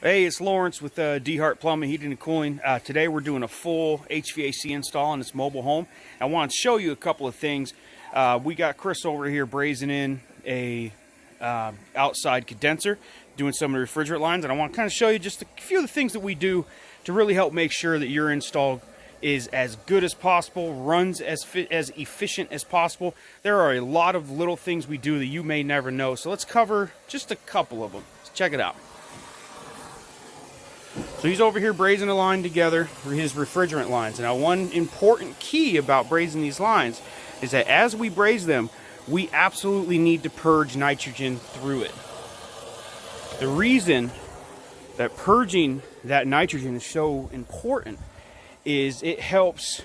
Hey, it's Lawrence with Hart Plumbing, Heating and Cooling. Today we're doing a full HVAC install in this mobile home. I want to show you a couple of things. We got Chris over here brazing in a outside condenser, doing some of the refrigerant lines, and I want to kind of show you just a few of the things that we do to really help make sure that your install is as good as possible, runs as efficient as possible. There are a lot of little things we do that you may never know, so let's cover just a couple of them. Let's check it out. So he's over here brazing a line together for his refrigerant lines. Now, one important key about brazing these lines is that as we braze them, we absolutely need to purge nitrogen through it. The reason that purging that nitrogen is so important is it helps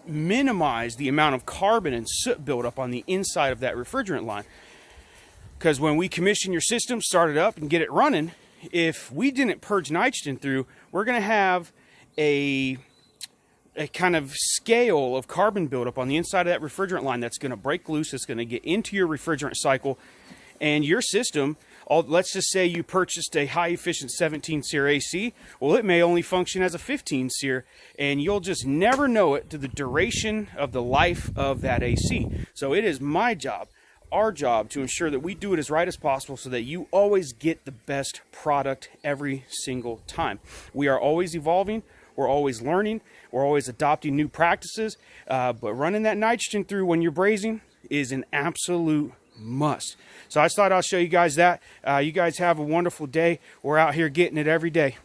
minimize the amount of carbon and soot buildup on the inside of that refrigerant line. Because when we commission your system, start it up, and get it running, if we didn't purge nitrogen through, we're going to have a kind of scale of carbon buildup on the inside of that refrigerant line that's going to break loose. It's going to get into your refrigerant cycle, and your system, let's just say you purchased a high efficient 17 SEER AC. Well, it may only function as a 15 SEER, and you'll just never know it to the duration of the life of that AC. So it is my job, our job, to ensure that we do it as right as possible so that you always get the best product every single time. We are always evolving, we're always learning, we're always adopting new practices, but running that nitrogen through when you're brazing is an absolute must. So I thought I'll show you guys that. You guys have a wonderful day. We're out here getting it every day.